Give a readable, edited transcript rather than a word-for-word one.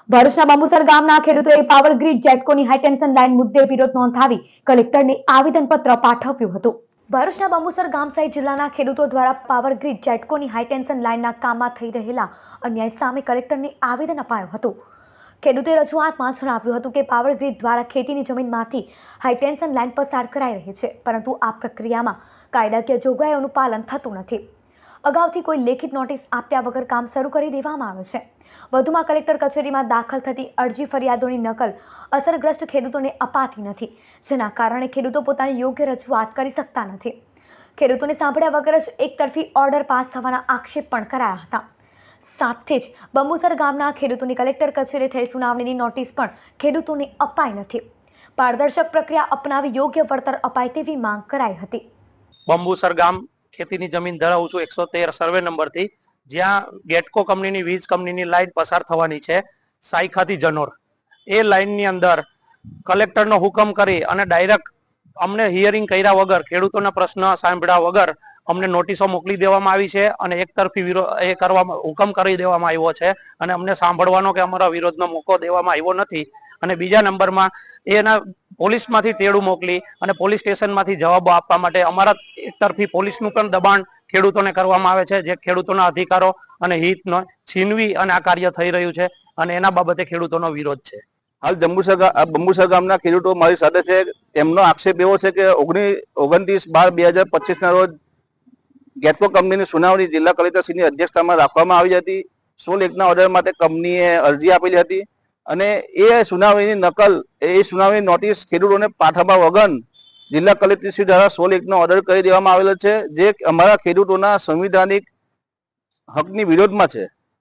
ભરૂચના બંબુસર ગામના ખેડૂતોએ પાવર ગ્રીડ જેટકોની હાઈટેન્શન લાઇન મુદ્દે વિરોધ નોંધાવી કલેક્ટરને આવેદનપત્ર પાઠવ્યું હતું। ભરૂચના બંબુસર ગામ સહિત જિલ્લાના ખેડૂતો દ્વારા પાવર ગ્રીડ જેટકોની હાઈટેન્શન લાઇનના કામમાં થઈ રહેલા અન્યાય સામે કલેક્ટરને આવેદન અપાયું હતું। ખેડૂતે રજૂઆતમાં જણાવ્યું હતું કે પાવર ગ્રીડ દ્વારા ખેતીની જમીનમાંથી હાઈટેન્શન લાઇન પસાર કરાઈ રહી છે, પરંતુ આ પ્રક્રિયામાં કાયદાકીય જોગવાઈઓનું પાલન થતું નથી। અગાઉથી કોઈ લેખિત નોટિસ આપ્યા વગર કામ શરૂ કરી દેવામાં આવે છે। વધુમાં કલેક્ટર કચેરીમાં દાખલ થતી અરજી ફરિયાદોની નકલ અસરગ્રસ્ત ખેડૂતોને અપાતી નથી, જેના કારણે ખેડૂતો પોતાની યોગ્ય રજૂઆત કરી શકતા નથી। ખેડૂતોને સાંભળ્યા વગર જ એકતરફી ઓર્ડર પાસ થવાના આક્ષેપ પણ કરાયા હતા। સાથે જ બંબુસર ગામના ખેડૂતોની કલેક્ટર કચેરીએ થયેલ સુનાવણીની નોટિસ પણ ખેડૂતોને અપાઈ નથી। પારદર્શક પ્રક્રિયા અપનાવી યોગ્ય વળતર અપાય તેવી માંગ કરાઈ હતી। બંબુસર ગામ ખેતીની જમીન ધરાવું છું 113 સર્વે નંબરથી, જ્યાં ગેટકો કંપનીની વીજ કંપનીની લાઈન પસાર થવાની છે સાયખાથી જનોર। એ લાઈનની અંદર કલેક્ટરનો હુકમ કરી અને ડાયરેક્ટ અમને હિયરિંગ કર્યા વગર, ખેડૂતોના પ્રશ્ન સાંભળ્યા વગર અમને નોટિસો મોકલી દેવામાં આવી છે અને એકતરફી વિરોધ કરવામાં હુકમ કરી દેવામાં આવ્યો છે અને અમને સાંભળવાનો કે અમારા વિરોધનો મોકો દેવામાં આવ્યો નથી। અને બીજા નંબરમાં એના પોલીસમાંથી તેડું મોકલી અને પોલીસ સ્ટેશનમાંથી જવાબો આપવા માટે અમારા એકતરફી પોલીસનું પણ દબાણ ખેડૂતોને કરવામાં આવે છે, જે ખેડૂતોના અધિકારો અને હિતનો છીનવી અને આ કાર્ય થઈ રહ્યું છે અને એના બાબતે ખેડૂતોનો વિરોધ છે। હાલ બંબુસર ગામના ખેડૂતો મારી સાથે છે। તેમનો આક્ષેપ એવો છે કે 29/12/2025 ના રોજ ગેટકો કંપનીની સુનાવણી જિલ્લા કલેક્ટરશ્રીની અધ્યક્ષતામાં રાખવામાં આવી હતી। 16(1) ઓર્ડર માટે કંપનીએ અરજી આપેલી હતી અને એ સુનાવણીની નકલ, એ સુનાવણી નોટિસ ખેડૂતોને પાઠવવા વગર જિલ્લા કલેક્ટરશ્રી દ્વારા 16(1) ઓર્ડર કરી દેવામાં આવેલો છે, જે અમારા ખેડૂતોના સંવિધાનિક હકની વિરોધમાં છે।